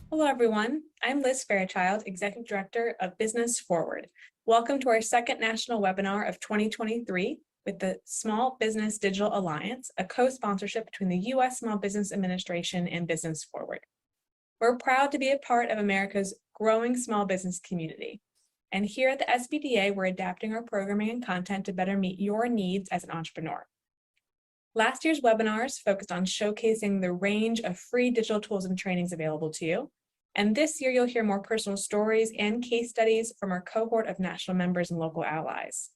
Hello, everyone. I'm Liz Fairchild, Executive Director of Business Forward. Welcome to our second national webinar of 2023 with the Small Business Digital Alliance, a co-sponsorship between the U.S. Small Business Administration and Business Forward. We're proud to be a part of America's growing small business community. And here at the SBDA, we're adapting our programming and content to better meet your needs as an entrepreneur. Last year's webinars focused on showcasing the range of free digital tools and trainings available to you. And this year, you'll hear more personal stories and case studies from our cohort of national members and local allies.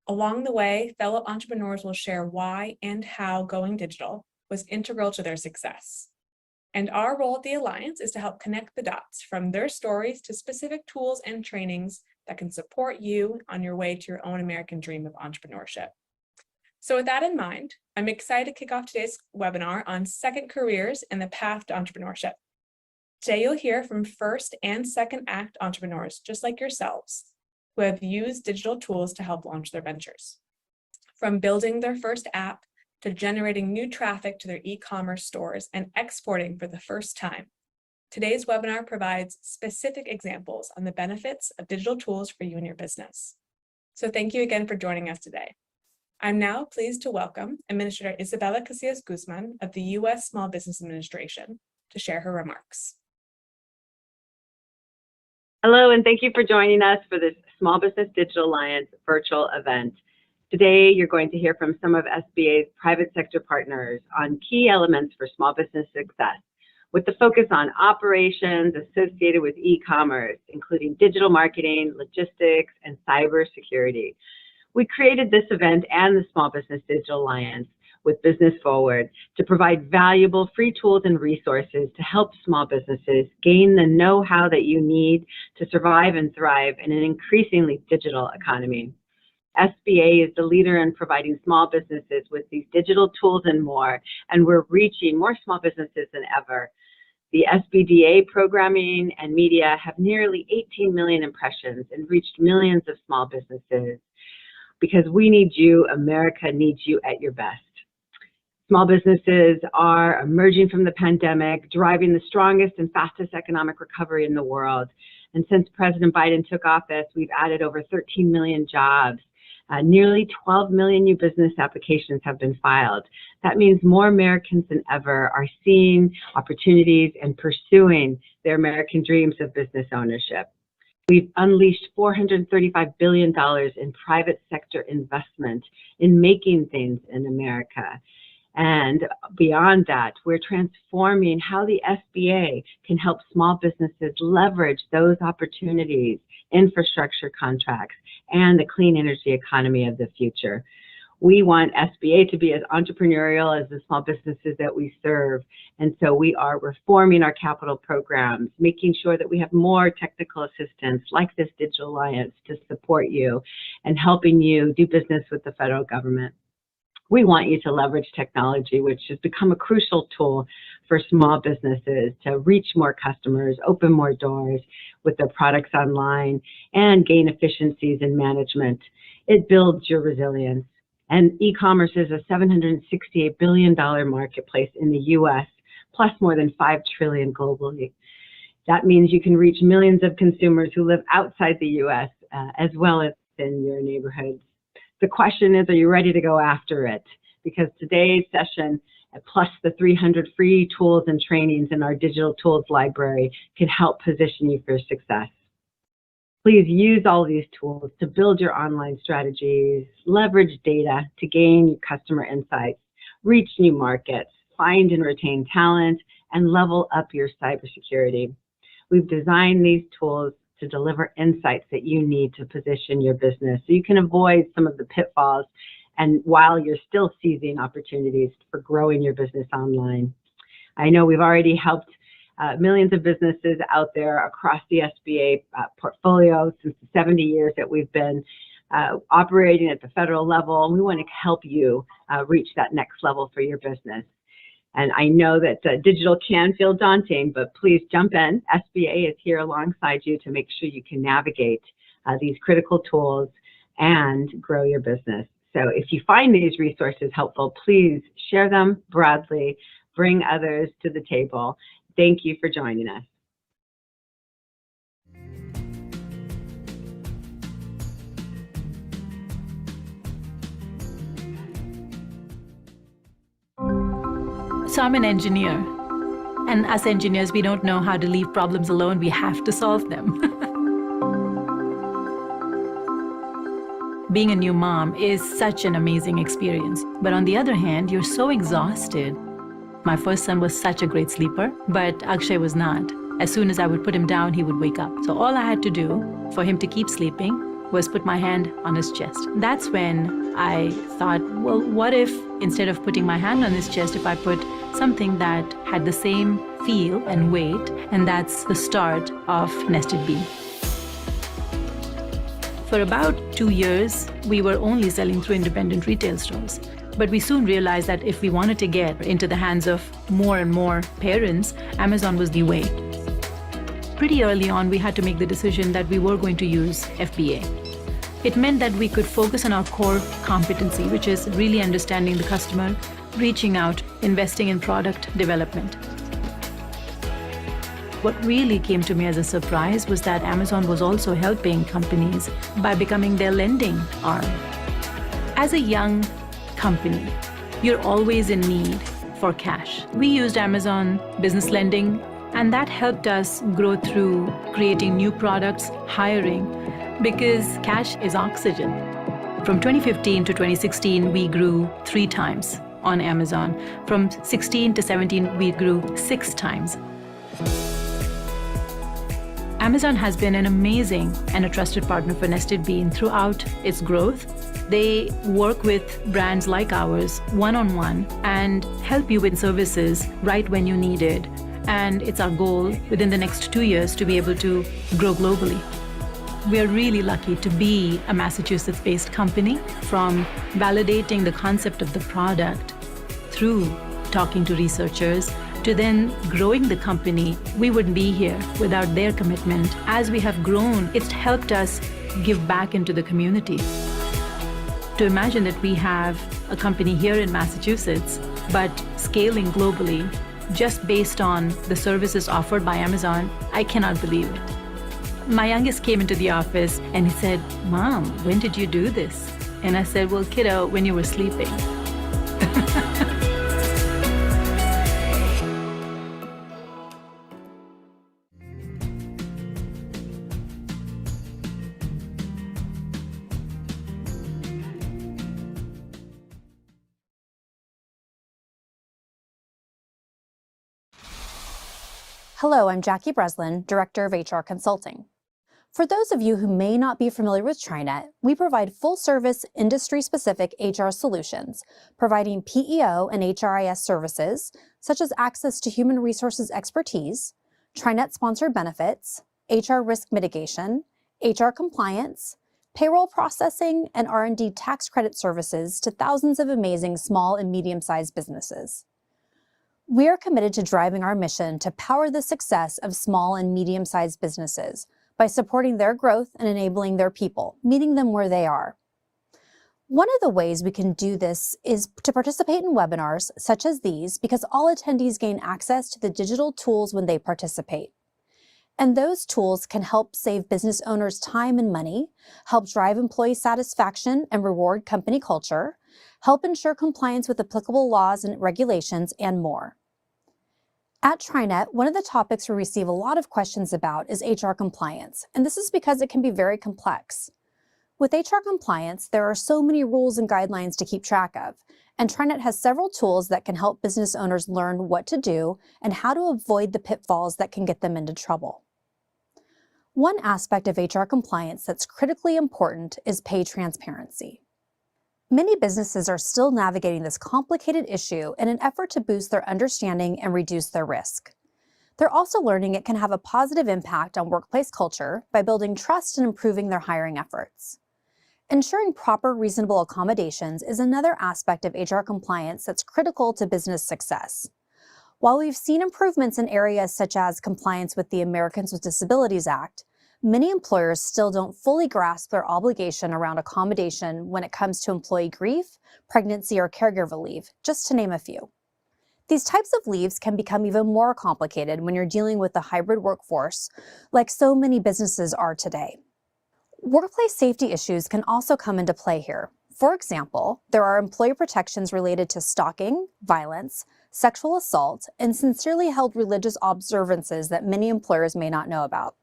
Along the way, fellow entrepreneurs will share why and how going digital was integral to their success. And our role at the Alliance is to help connect the dots from their stories to specific tools and trainings that can support you on your way to your own American dream of entrepreneurship. So with that in mind, I'm excited to kick off today's webinar on second careers and the path to entrepreneurship. Today, you'll hear from first and second act entrepreneurs, just like yourselves, who have used digital tools to help launch their ventures. From building their first app to generating new traffic to their e-commerce stores and exporting for the first time, today's webinar provides specific examples on the benefits of digital tools for you and your business. So thank you again for joining us today. I'm now pleased to welcome Administrator Isabella Casillas Guzman of the U.S. Small Business Administration to share her remarks. Hello, and thank you for joining us for this Small Business Digital Alliance virtual event. Today, you're going to hear from some of SBA's private sector partners on key elements for small business success, with the focus on operations associated with e-commerce, including digital marketing, logistics, and cybersecurity. We created this event and the Small Business Digital Alliance with Business Forward to provide valuable free tools and resources to help small businesses gain the know-how that you need to survive and thrive in an increasingly digital economy. SBA is the leader in providing small businesses with these digital tools and more, and we're reaching more small businesses than ever. The SBDA programming and media have nearly 18 million impressions and reached millions of small businesses. Because we need you, America needs you at your best. Small businesses are emerging from the pandemic, driving the strongest and fastest economic recovery in the world. And since President Biden took office, we've added over 13 million jobs. Nearly 12 million new business applications have been filed. That means more Americans than ever are seeing opportunities and pursuing their American dreams of business ownership. We've unleashed $435 billion in private sector investment in making things in America. And beyond that, we're transforming how the SBA can help small businesses leverage those opportunities, infrastructure contracts, and the clean energy economy of the future. We want SBA to be as entrepreneurial as the small businesses that we serve. And so we are reforming our capital programs, making sure that we have more technical assistance like this Digital Alliance to support you and helping you do business with the federal government. We want you to leverage technology, which has become a crucial tool for small businesses to reach more customers, open more doors with their products online, and gain efficiencies in management. It builds your resilience. And e-commerce is a $768 billion marketplace in the U.S., plus more than $5 trillion globally. That means you can reach millions of consumers who live outside the U.S. As well as in your neighborhoods. The question is, are you ready to go after it? Because today's session, plus the 300 free tools and trainings in our digital tools library, can help position you for success. Please use all these tools to build your online strategies, leverage data to gain customer insights, reach new markets, find and retain talent, and level up your cybersecurity. We've designed these tools to deliver insights that you need to position your business so you can avoid some of the pitfalls and while you're still seizing opportunities for growing your business online. I know we've already helped millions of businesses out there across the SBA portfolio since the 70 years that we've been operating at the federal level. We want to help you reach that next level for your business. And I know that digital can feel daunting, but please jump in. SBA is here alongside you to make sure you can navigate these critical tools and grow your business. So if you find these resources helpful, please share them broadly, bring others to the table. Thank you for joining us. So I'm an engineer. And us engineers, we don't know how to leave problems alone. We have to solve them. Being a new mom is such an amazing experience. But on the other hand, you're so exhausted. My first son was such a great sleeper, but Akshay was not. As soon as I would put him down, he would wake up. So all I had to do for him to keep sleeping was put my hand on his chest. That's when I thought, well, what if instead of putting my hand on his chest, if I put something that had the same feel and weight, and that's the start of Nested Bee. For about 2 years, we were only selling through independent retail stores. But we soon realized that if we wanted to get into the hands of more and more parents, Amazon was the way. Pretty early on, we had to make the decision that we were going to use FBA. It meant that we could focus on our core competency, which is really understanding the customer, reaching out, investing in product development. What really came to me as a surprise was that Amazon was also helping companies by becoming their lending arm. As a young company, you're always in need for cash. We used Amazon Business Lending, and that helped us grow through creating new products, hiring, because cash is oxygen. From 2015 to 2016, we grew 3 times on Amazon. From 16 to 17, we grew 6 times. Amazon has been an amazing and a trusted partner for Nested Bee throughout its growth. They work with brands like ours one-on-one and help you with services right when you need it. And it's our goal within the next 2 years to be able to grow globally. We are really lucky to be a Massachusetts-based company. From validating the concept of the product through talking to researchers to then growing the company. We wouldn't be here without their commitment. As we have grown, it's helped us give back into the community. To imagine that we have a company here in Massachusetts, but scaling globally just based on the services offered by Amazon, I cannot believe it. My youngest came into the office and he said, "Mom, when did you do this?" And I said, "Well, kiddo, when you were sleeping." Hello, I'm Jackie Breslin, Director of HR Consulting. For those of you who may not be familiar with TriNet, we provide full-service, industry-specific HR solutions, providing PEO and HRIS services, such as access to human resources expertise, TriNet-sponsored benefits, HR risk mitigation, HR compliance, payroll processing, and R&D tax credit services to thousands of amazing small and medium-sized businesses. We are committed to driving our mission to power the success of small and medium-sized businesses by supporting their growth and enabling their people, meeting them where they are. One of the ways we can do this is to participate in webinars such as these, because all attendees gain access to the digital tools when they participate. And those tools can help save business owners time and money, help drive employee satisfaction and reward company culture, help ensure compliance with applicable laws and regulations, and more. At TriNet, one of the topics we receive a lot of questions about is HR compliance, and this is because it can be very complex. With HR compliance, there are so many rules and guidelines to keep track of, and TriNet has several tools that can help business owners learn what to do and how to avoid the pitfalls that can get them into trouble. One aspect of HR compliance that's critically important is pay transparency. Many businesses are still navigating this complicated issue in an effort to boost their understanding and reduce their risk. They're also learning it can have a positive impact on workplace culture by building trust and improving their hiring efforts. Ensuring proper, reasonable accommodations is another aspect of HR compliance that's critical to business success. While we've seen improvements in areas such as compliance with the Americans with Disabilities Act, many employers still don't fully grasp their obligation around accommodation when it comes to employee grief, pregnancy, or caregiver leave, just to name a few. These types of leaves can become even more complicated when you're dealing with a hybrid workforce, like so many businesses are today. Workplace safety issues can also come into play here. For example, there are employee protections related to stalking, violence, sexual assault, and sincerely held religious observances that many employers may not know about.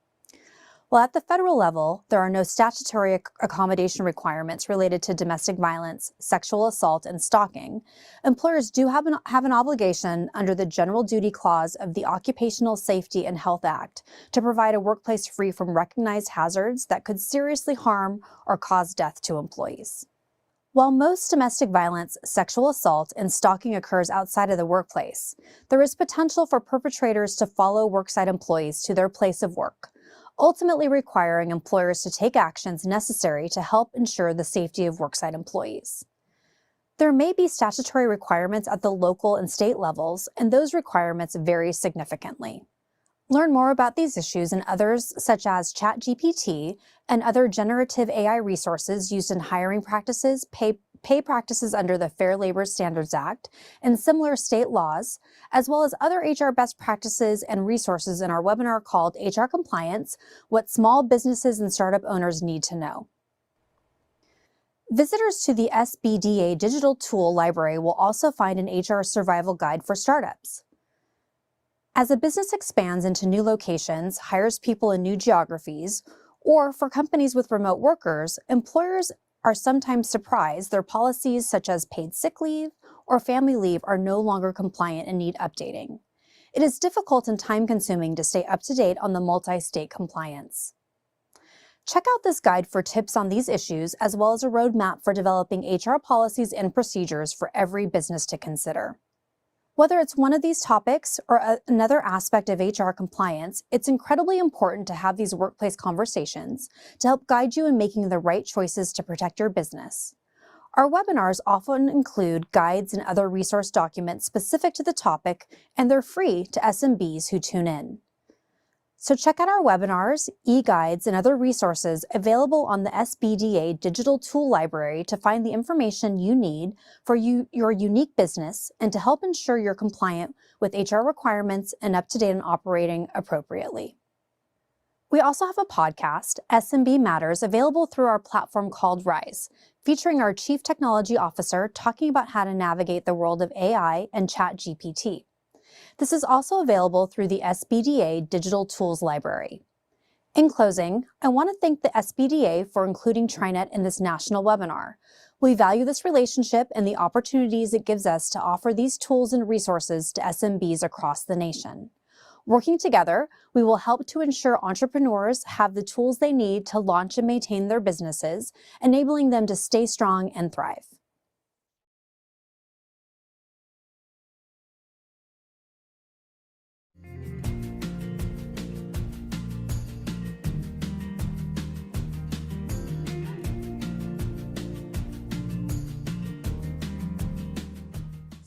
While at the federal level, there are no statutory accommodation requirements related to domestic violence, sexual assault, and stalking, employers do have an obligation under the General Duty Clause of the Occupational Safety and Health Act to provide a workplace free from recognized hazards that could seriously harm or cause death to employees. While most domestic violence, sexual assault, and stalking occurs outside of the workplace, there is potential for perpetrators to follow worksite employees to their place of work, ultimately requiring employers to take actions necessary to help ensure the safety of worksite employees. There may be statutory requirements at the local and state levels, and those requirements vary significantly. Learn more about these issues and others such as ChatGPT and other generative AI resources used in hiring practices, pay practices under the Fair Labor Standards Act, and similar state laws, as well as other HR best practices and resources in our webinar called HR Compliance: What Small Businesses and Startup Owners Need to Know. Visitors to the SBDA Digital Tool Library will also find an HR survival guide for startups. As a business expands into new locations, hires people in new geographies, or for companies with remote workers, employers are sometimes surprised their policies such as paid sick leave or family leave are no longer compliant and need updating. It is difficult and time-consuming to stay up to date on the multi-state compliance. Check out this guide for tips on these issues, as well as a roadmap for developing HR policies and procedures for every business to consider. Whether it's one of these topics or another aspect of HR compliance, it's incredibly important to have these workplace conversations to help guide you in making the right choices to protect your business. Our webinars often include guides and other resource documents specific to the topic, and they're free to SMBs who tune in. So check out our webinars, e-guides, and other resources available on the SBDA Digital Tool Library to find the information you need for your unique business and to help ensure you're compliant with HR requirements and up to date and operating appropriately. We also have a podcast, SMB Matters, available through our platform called Rise, featuring our Chief Technology Officer talking about how to navigate the world of AI and ChatGPT. This is also available through the SBDA Digital Tools Library. In closing, I want to thank the SBDA for including TriNet in this national webinar. We value this relationship and the opportunities it gives us to offer these tools and resources to SMBs across the nation. Working together, we will help to ensure entrepreneurs have the tools they need to launch and maintain their businesses, enabling them to stay strong and thrive.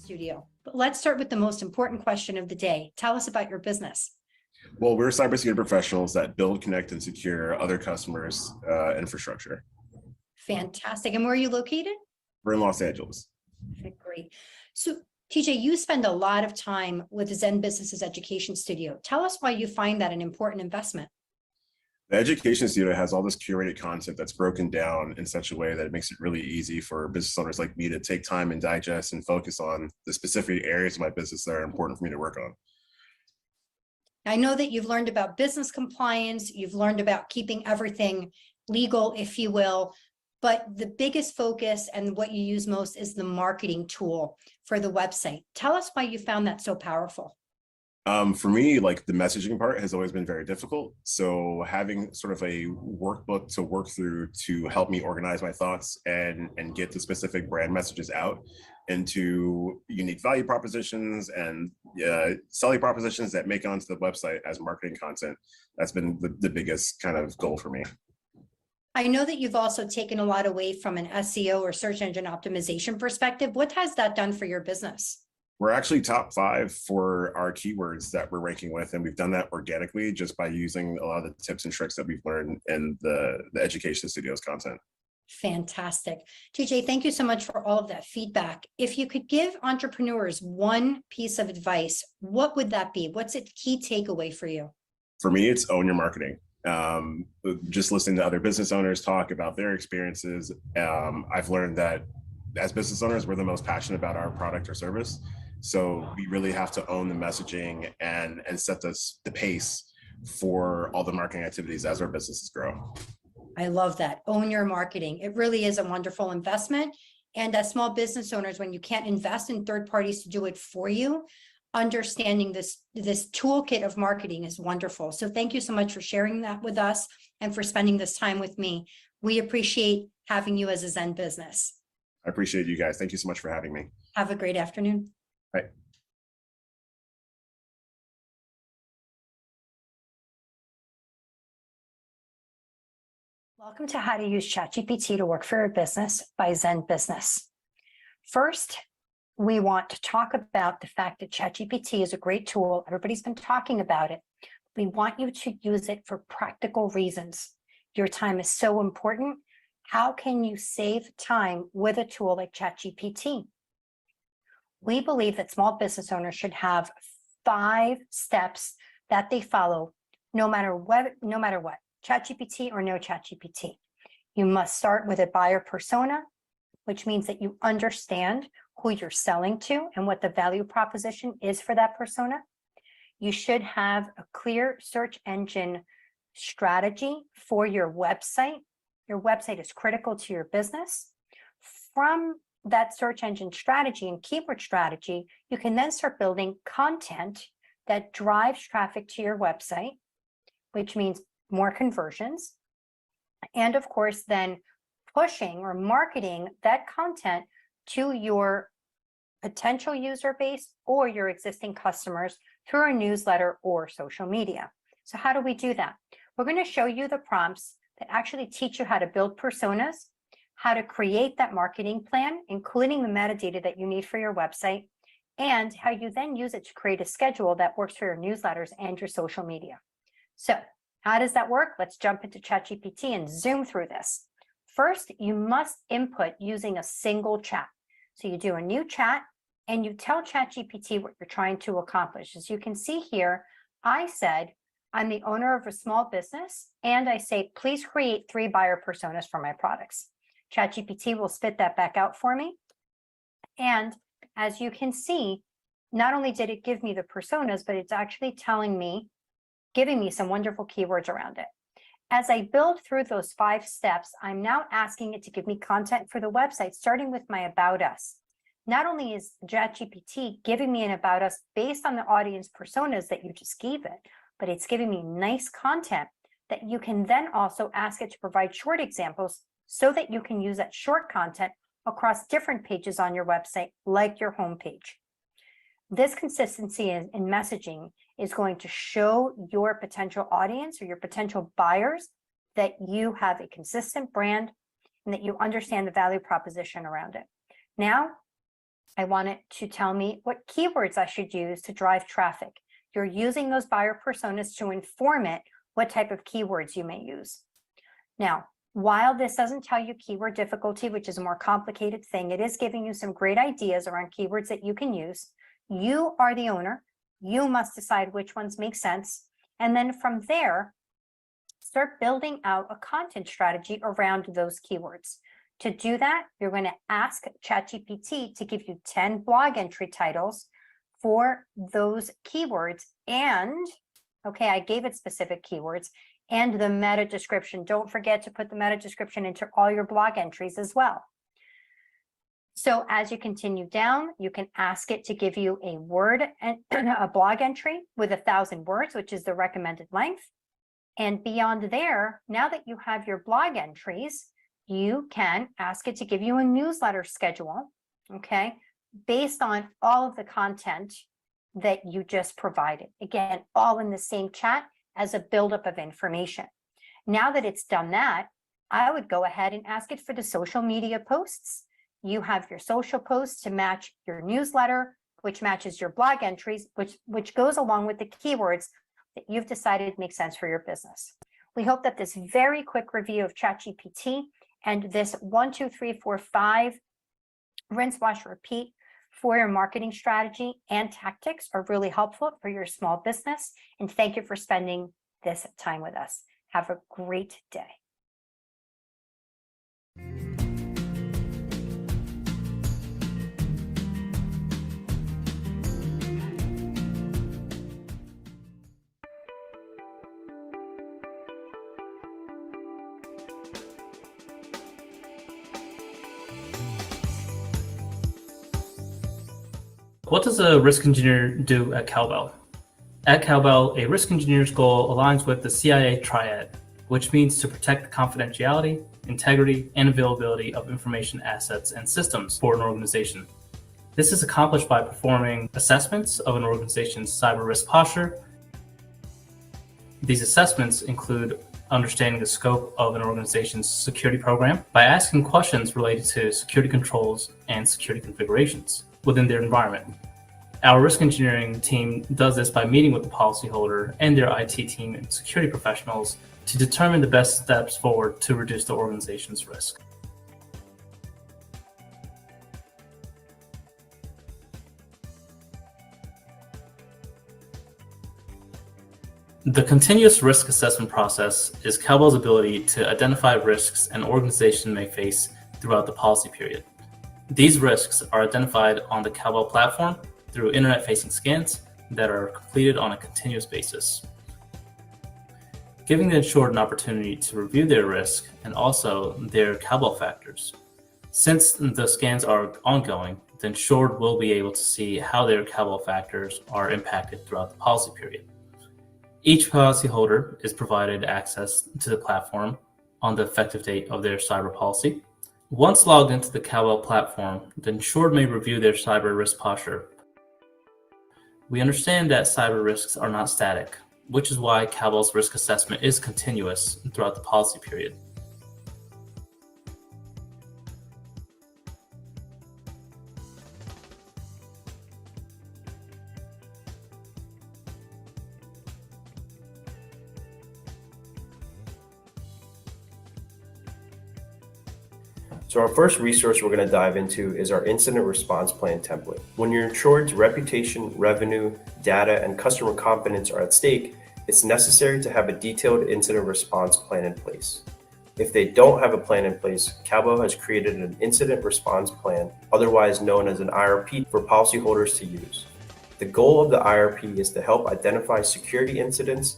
Studio. But let's start with the most important question of the day. Tell us about your business. Well, we're cybersecurity professionals that build, connect, and secure other customers' infrastructure. Fantastic. And where are you located? We're in Los Angeles. Okay, great. So TJ, you spend a lot of time with Zen Businesses Education Studio. Tell us why you find that an important investment. The Education Studio has all this curated content that's broken down in such a way that it makes it really easy for business owners like me to take time and digest and focus on the specific areas of my business that are important for me to work on. I know that you've learned about business compliance, you've learned about keeping everything legal, if you will, but the biggest focus and what you use most is the marketing tool for the website. Tell us why you found that so powerful. For me, like the messaging part has always been very difficult. So having sort of a workbook to work through to help me organize my thoughts and get the specific brand messages out into unique value propositions and selling propositions that make onto the website as marketing content, that's been the biggest kind of goal for me. I know that you've also taken a lot away from an SEO or search engine optimization perspective. What has that done for your business? We're actually top 5 for our keywords that we're ranking with, and we've done that organically just by using a lot of the tips and tricks that we've learned in the Education Studio's content. Fantastic. TJ, thank you so much for all of that feedback. If you could give entrepreneurs one piece of advice, what would that be? What's a key takeaway for you? For me, it's own your marketing. Just listening to other business owners talk about their experiences, I've learned that as business owners, we're the most passionate about our product or service. So we really have to own the messaging and set the pace for all the marketing activities as our businesses grow. I love that. Own your marketing. It really is a wonderful investment. And as small business owners, when you can't invest in third parties to do it for you, understanding this toolkit of marketing is wonderful. So thank you so much for sharing that with us and for spending this time with me. We appreciate having you as a Zen Business. I appreciate you guys. Thank you so much for having me. Have a great afternoon. Bye. Welcome to How to Use ChatGPT to Work for Your Business by Zen Business. First, we want to talk about the fact that ChatGPT is a great tool. Everybody's been talking about it. We want you to use it for practical reasons. Your time is so important. How can you save time with a tool like ChatGPT? We believe that small business owners should have 5 steps that they follow, no matter what, ChatGPT or no ChatGPT. You must start with a buyer persona, which means that you understand who you're selling to and what the value proposition is for that persona. You should have a clear search engine strategy for your website. Your website is critical to your business. From that search engine strategy and keyword strategy, you can then start building content that drives traffic to your website, which means more conversions. And of course, then pushing or marketing that content to your potential user base or your existing customers through a newsletter or social media. So how do we do that? We're going to show you the prompts that actually teach you how to build personas, how to create that marketing plan, including the metadata that you need for your website, and how you then use it to create a schedule that works for your newsletters and your social media. So how does that work? Let's jump into ChatGPT and zoom through this. First, you must input using a single chat. So you do a new chat and you tell ChatGPT what you're trying to accomplish. As you can see here, I said, I'm the owner of a small business, and I say, please create 3 buyer personas for my products. ChatGPT will spit that back out for me. And as you can see, not only did it give me the personas, but it's actually giving me some wonderful keywords around it. As I build through those 5 steps, I'm now asking it to give me content for the website, starting with my About Us. Not only is ChatGPT giving me an About Us based on the audience personas that you just gave it, but it's giving me nice content that you can then also ask it to provide short examples so that you can use that short content across different pages on your website, like your homepage. This consistency in messaging is going to show your potential audience or your potential buyers that you have a consistent brand and that you understand the value proposition around it. Now, I want it to tell me what keywords I should use to drive traffic. You're using those buyer personas to inform it what type of keywords you may use. Now, while this doesn't tell you keyword difficulty, which is a more complicated thing, it is giving you some great ideas around keywords that you can use. You are the owner. You must decide which ones make sense. And then from there, start building out a content strategy around those keywords. To do that, you're going to ask ChatGPT to give you 10 blog entry titles for those keywords. And, okay, I gave it specific keywords and the meta description. Don't forget to put the meta description into all your blog entries as well. So as you continue down, you can ask it to give you a word and a blog entry with 1,000 words, which is the recommended length. And beyond there, now that you have your blog entries, you can ask it to give you a newsletter schedule, okay, based on all of the content that you just provided. Again, all in the same chat as a buildup of information. Now that it's done that, I would go ahead and ask it for the social media posts. You have your social posts to match your newsletter, which matches your blog entries, which goes along with the keywords that you've decided make sense for your business. We hope that this very quick review of ChatGPT and this 1, 2, 3, 4, 5 rinse, wash, repeat for your marketing strategy and tactics are really helpful for your small business. And thank you for spending this time with us. Have a great day. What does a risk engineer do at Cowbell? At Cowbell, a risk engineer's goal aligns with the CIA triad, which means to protect the confidentiality, integrity, and availability of information assets and systems for an organization. This is accomplished by performing assessments of an organization's cyber risk posture. These assessments include understanding the scope of an organization's security program by asking questions related to security controls and security configurations within their environment. Our risk engineering team does this by meeting with the policyholder and their IT team and security professionals to determine the best steps forward to reduce the organization's risk. The continuous risk assessment process is Cowbell's ability to identify risks an organization may face throughout the policy period. These risks are identified on the Cowbell platform through internet-facing scans that are completed on a continuous basis, giving the insured an opportunity to review their risk and also their Cowbell factors. Since the scans are ongoing, the insured will be able to see how their Cowbell factors are impacted throughout the policy period. Each policyholder is provided access to the platform on the effective date of their cyber policy. Once logged into the Cowbell platform, the insured may review their cyber risk posture. We understand that cyber risks are not static, which is why Cowbell's risk assessment is continuous throughout the policy period. So our first resource we're going to dive into is our incident response plan template. When your insured's reputation, revenue, data, and customer confidence are at stake, it's necessary to have a detailed incident response plan in place. If they don't have a plan in place, Cowbell has created an incident response plan, otherwise known as an IRP, for policyholders to use. The goal of the IRP is to help identify security incidents,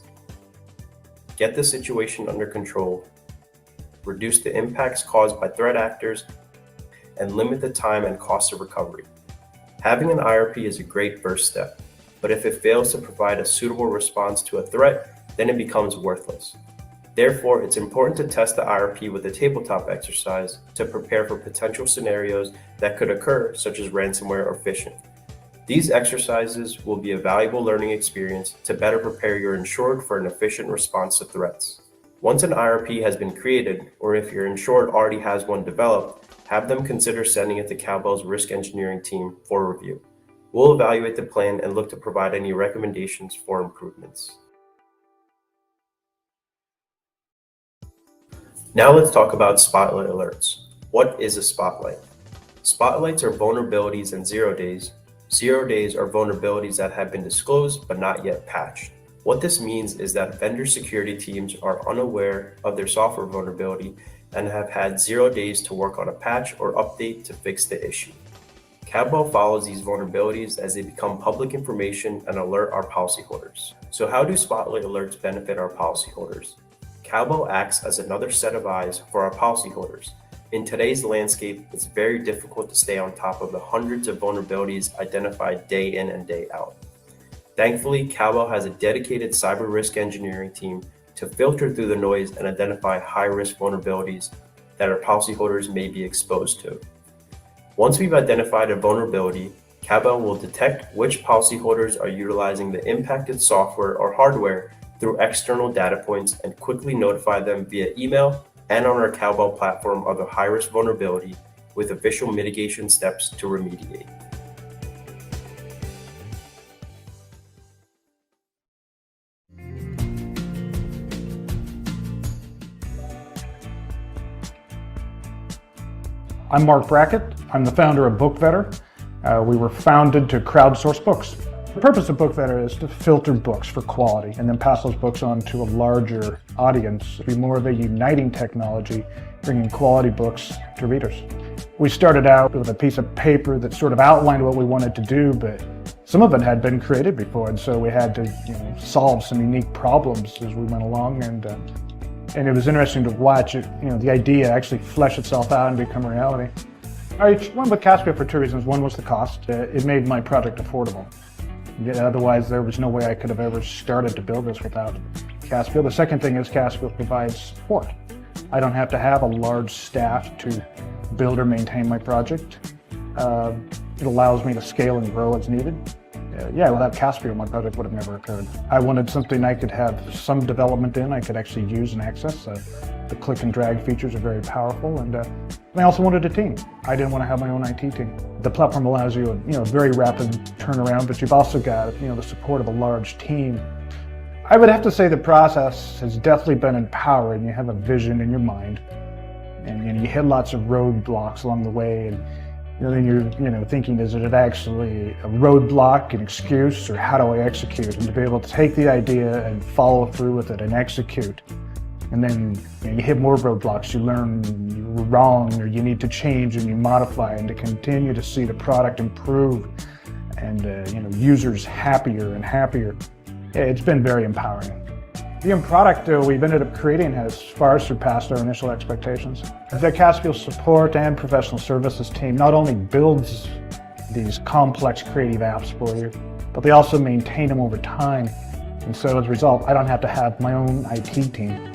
get the situation under control, reduce the impacts caused by threat actors, and limit the time and cost of recovery. Having an IRP is a great first step, but if it fails to provide a suitable response to a threat, then it becomes worthless. Therefore, it's important to test the IRP with a tabletop exercise to prepare for potential scenarios that could occur, such as ransomware or phishing. These exercises will be a valuable learning experience to better prepare your insured for an efficient response to threats. Once an IRP has been created, or if your insured already has one developed, have them consider sending it to Cowbell's risk engineering team for review. We'll evaluate the plan and look to provide any recommendations for improvements. Now let's talk about spotlight alerts. What is a spotlight? Spotlights are vulnerabilities in 0 days. 0 days are vulnerabilities that have been disclosed but not yet patched. What this means is that vendor security teams are unaware of their software vulnerability and have had 0 days to work on a patch or update to fix the issue. Cowbell follows these vulnerabilities as they become public information and alert our policyholders. So how do spotlight alerts benefit our policyholders? Cowbell acts as another set of eyes for our policyholders. In today's landscape, it's very difficult to stay on top of the hundreds of vulnerabilities identified day in and day out. Thankfully, Cowbell has a dedicated cyber risk engineering team to filter through the noise and identify high-risk vulnerabilities that our policyholders may be exposed to. Once we've identified a vulnerability, Cowbell will detect which policyholders are utilizing the impacted software or hardware through external data points and quickly notify them via email and on our Cowbell platform of a high-risk vulnerability with official mitigation steps to remediate. I'm Mark Brackett. I'm the founder of BookVetter. We were founded to crowdsource books. The purpose of Bookvetter is to filter books for quality and then pass those books on to a larger audience, be more of a uniting technology, bringing quality books to readers. We started out with a piece of paper that sort of outlined what we wanted to do, but some of it had been created before, and so we had to solve some unique problems as we went along, and it was interesting to watch it, the idea actually flesh itself out and become a reality. I went with Caspio for two reasons. One was the cost. It made my project affordable. Otherwise, there was no way I could have ever started to build this without Caspio. The second thing is Caspio provides support. I don't have to have a large staff to build or maintain my project. It allows me to scale and grow as needed. Without Caspio, my project would have never occurred. I wanted something I could have some development in, I could actually use and access. The click and drag features are very powerful, and I also wanted a team. I didn't want to have my own IT team. The platform allows you a very rapid turnaround, but you've also got the support of a large team. I would have to say the process has definitely been empowering. You have a vision in your mind, and you hit lots of roadblocks along the way, and then you're thinking, is it actually a roadblock, an excuse, or how do I execute? And to be able to take the idea and follow through with it and execute. And then you hit more roadblocks, you learn you were wrong, or you need to change, and you modify, and to continue to see the product improve and users happier and happier. It's been very empowering. The end product we've ended up creating has far surpassed our initial expectations. The Caspio support and professional services team not only builds these complex creative apps for you, but they also maintain them over time. And so as a result, I don't have to have my own IT team.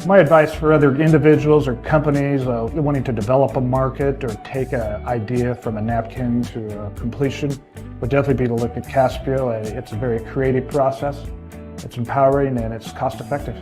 My advice for other individuals or companies wanting to develop a market or take an idea from a napkin to completion would definitely be to look at Caspio. It's a very creative process. It's empowering and it's cost effective.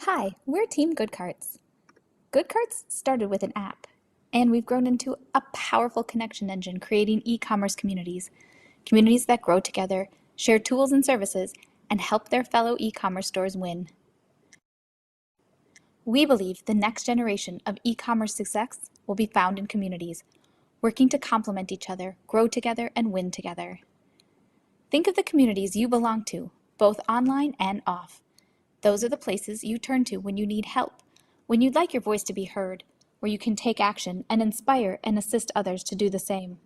Hi, we're Team Good Carts. Good Carts started with an app, and we've grown into a powerful connection engine creating e-commerce communities that grow together, share tools and services, and help their fellow e-commerce stores win. We believe the next generation of e-commerce success will be found in communities, working to complement each other, grow together, and win together. Think of the communities you belong to, both online and off. Those are the places you turn to when you need help, when you'd like your voice to be heard, where you can take action and inspire and assist others to do the same.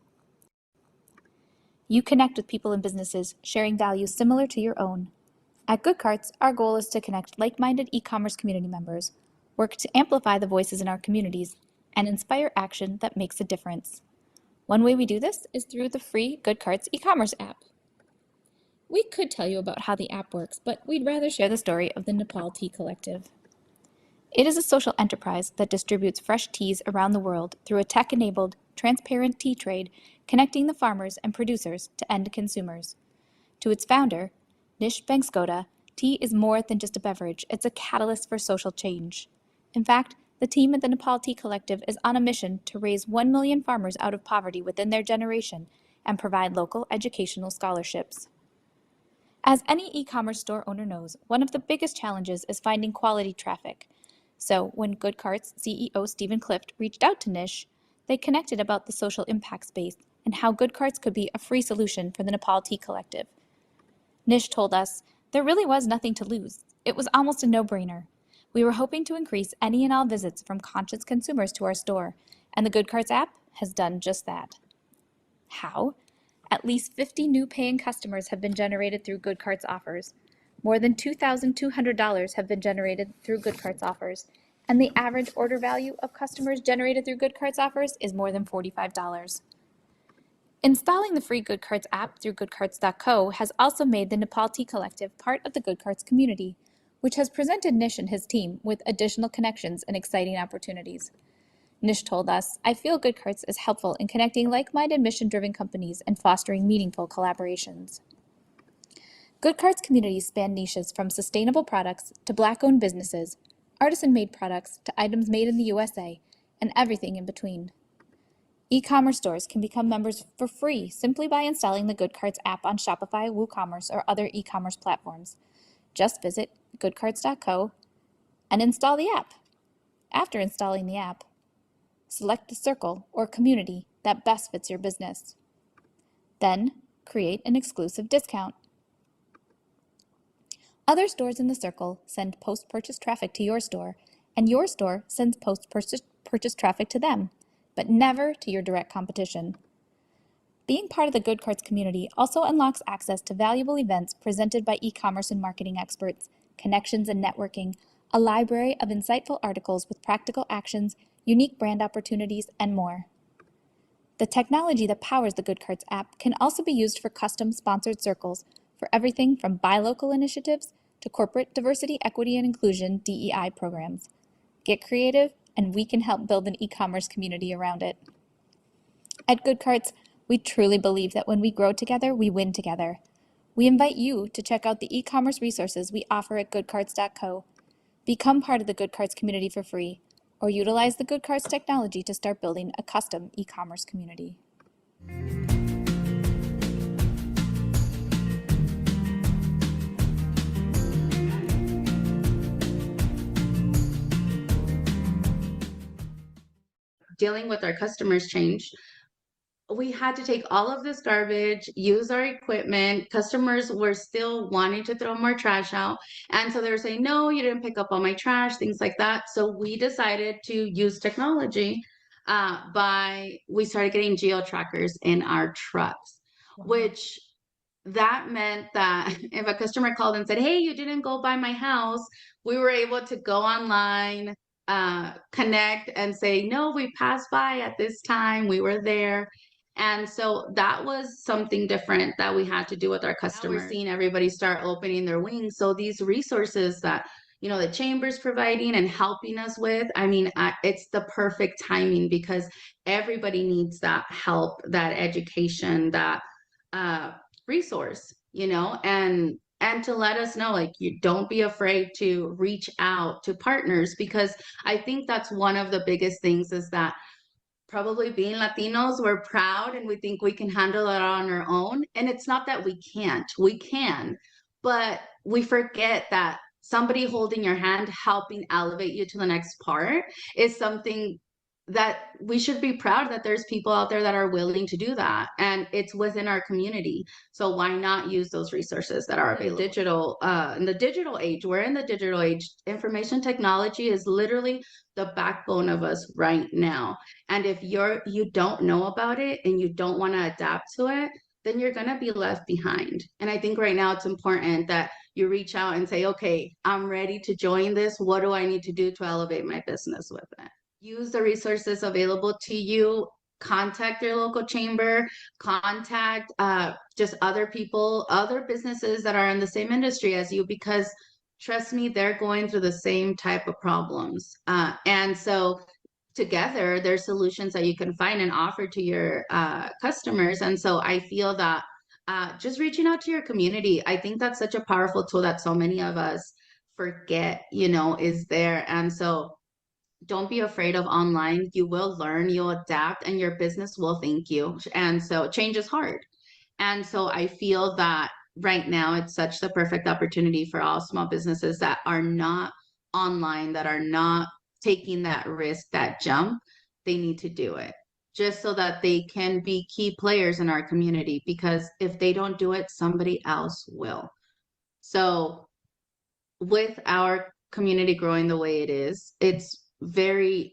You connect with people and businesses sharing values similar to your own. At Good Carts, our goal is to connect like-minded e-commerce community members, work to amplify the voices in our communities, and inspire action that makes a difference. One way we do this is through the free Good Carts e-commerce app. We could tell you about how the app works, but we'd rather share the story of the Nepal Tea Collective. It is a social enterprise that distributes fresh teas around the world through a tech-enabled, transparent tea trade, connecting the farmers and producers to end consumers. To its founder, Nish Bangskoda, tea is more than just a beverage, it's a catalyst for social change. In fact, the team at the Nepal Tea Collective is on a mission to raise 1 million farmers out of poverty within their generation and provide local educational scholarships. As any e-commerce store owner knows, one of the biggest challenges is finding quality traffic. So when Good Carts CEO Stephen Clift reached out to Nish, they connected about the social impact space and how Good Carts could be a free solution for the Nepal Tea Collective. Nish told us, there really was nothing to lose. It was almost a no-brainer. We were hoping to increase any and all visits from conscious consumers to our store, and the Good Carts app has done just that. How? At least 50 new paying customers have been generated through Good Carts offers. More than $2,200 have been generated through Good Carts offers, and the average order value of customers generated through Good Carts offers is more than $45. Installing the free Good Carts app through goodcarts.co has also made the Nepal Tea Collective part of the Good Carts community, which has presented Nish and his team with additional connections and exciting opportunities. Nish told us, I feel Good Carts is helpful in connecting like-minded mission-driven companies and fostering meaningful collaborations. Good Carts communities span niches from sustainable products to Black-owned businesses, artisan-made products to items made in the USA, and everything in between. E-commerce stores can become members for free simply by installing the Good Carts app on Shopify, WooCommerce, or other e-commerce platforms. Just visit goodcarts.co and install the app. After installing the app, select the circle or community that best fits your business. Then, create an exclusive discount. Other stores in the circle send post-purchase traffic to your store, and your store sends post-purchase traffic to them, but never to your direct competition. Being part of the Good Carts community also unlocks access to valuable events presented by e-commerce and marketing experts, connections and networking, a library of insightful articles with practical actions, unique brand opportunities, and more. The technology that powers the Good Carts app can also be used for custom sponsored circles for everything from buy local initiatives to corporate diversity, equity, and inclusion DEI programs. Get creative, and we can help build an e-commerce community around it. At Good Carts, we truly believe that when we grow together, we win together. We invite you to check out the e-commerce resources we offer at goodcarts.co. Become part of the Good Carts community for free, or utilize the Good Carts technology to start building a custom e-commerce community. Dealing with our customers changed. We had to take all of this garbage, use our equipment. Customers were still wanting to throw more trash out. And so they were saying, no, you didn't pick up all my trash, things like that. So we decided to use technology we started getting geo-trackers in our trucks, which that meant that if a customer called and said, hey, you didn't go by my house, we were able to go online, connect and say, no, we passed by at this time, we were there. And so that was something different that we had to do with our customers. Now we're seeing everybody start opening their wings. So these resources that, you know, the chamber's providing and helping us with, I mean, it's the perfect timing because everybody needs that help, that education, that resource, you know, and to let us know, like, you don't be afraid to reach out to partners, because I think that's one of the biggest things is that probably being Latinos, we're proud and we think we can handle it on our own. And it's not that we can't, we can, but we forget that somebody holding your hand, helping elevate you to the next part is something that we should be proud that there's people out there that are willing to do that, and it's within our community. So why not use those resources that are available? In the digital age, we're in the digital age. Information technology is literally the backbone of us right now. And if you don't know about it and you don't want to adapt to it, then you're going to be left behind. And I think right now it's important that you reach out and say, okay, I'm ready to join this. What do I need to do to elevate my business with it? Use the resources available to you, contact your local chamber, contact just other people, other businesses that are in the same industry as you, because trust me, they're going through the same type of problems. And so together, there's solutions that you can find and offer to your customers. And so I feel that just reaching out to your community, I think that's such a powerful tool that so many of us forget, you know, is there. And so don't be afraid of online. You will learn, you'll adapt, and your business will thank you. And so change is hard. And so I feel that right now it's such the perfect opportunity for all small businesses that are not online, that are not taking that risk, that jump. They need to do it just so that they can be key players in our community, because if they don't do it, somebody else will. So with our community growing the way it is, it's very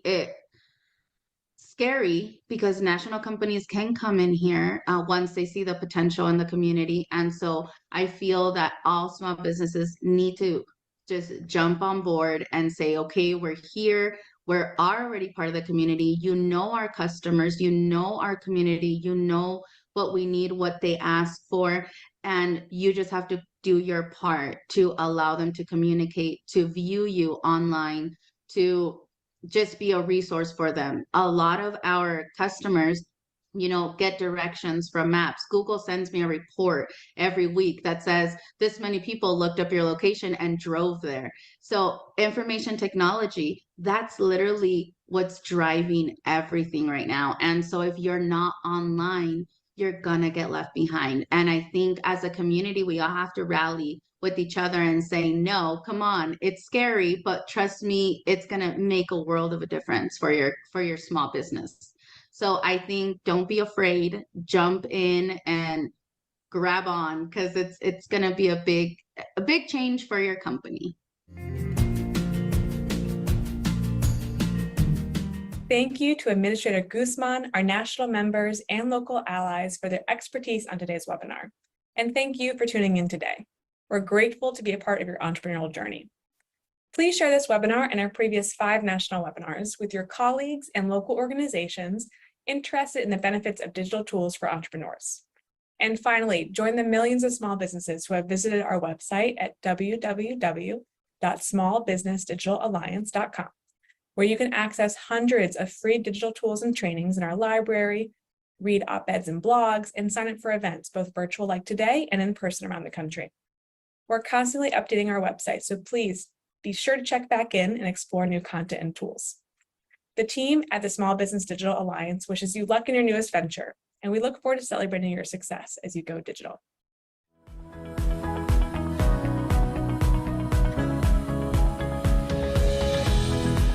scary, because national companies can come in here once they see the potential in the community. And so I feel that all small businesses need to just jump on board and say, okay, we're here, we're already part of the community, you know our customers, you know our community, you know what we need, what they ask for, and you just have to do your part to allow them to communicate, to view you online, to just be a resource for them. A lot of our customers get directions from maps. Google sends me a report every week that says this many people looked up your location and drove there. So information technology, that's literally what's driving everything right now. And so if you're not online, you're gonna get left behind. And I think as a community, we all have to rally with each other and say, no, come on, it's scary, but trust me, it's gonna make a world of a difference for your small business. So I think don't be afraid, jump in and grab on, because it's gonna be a big change for your company. Thank you to Administrator Guzman, our national members, and local allies for their expertise on today's webinar. And thank you for tuning in today. We're grateful to be a part of your entrepreneurial journey. Please share this webinar and our previous 5 national webinars with your colleagues and local organizations interested in the benefits of digital tools for entrepreneurs. And finally, join the millions of small businesses who have visited our website at www.smallbusinessdigitalalliance.com, where you can access hundreds of free digital tools and trainings in our library, read op-eds and blogs, and sign up for events, both virtual like today and in person around the country. We're constantly updating our website, so please be sure to check back in and explore new content and tools. The team at the Small Business Digital Alliance wishes you luck in your newest venture, and we look forward to celebrating your success as you go digital.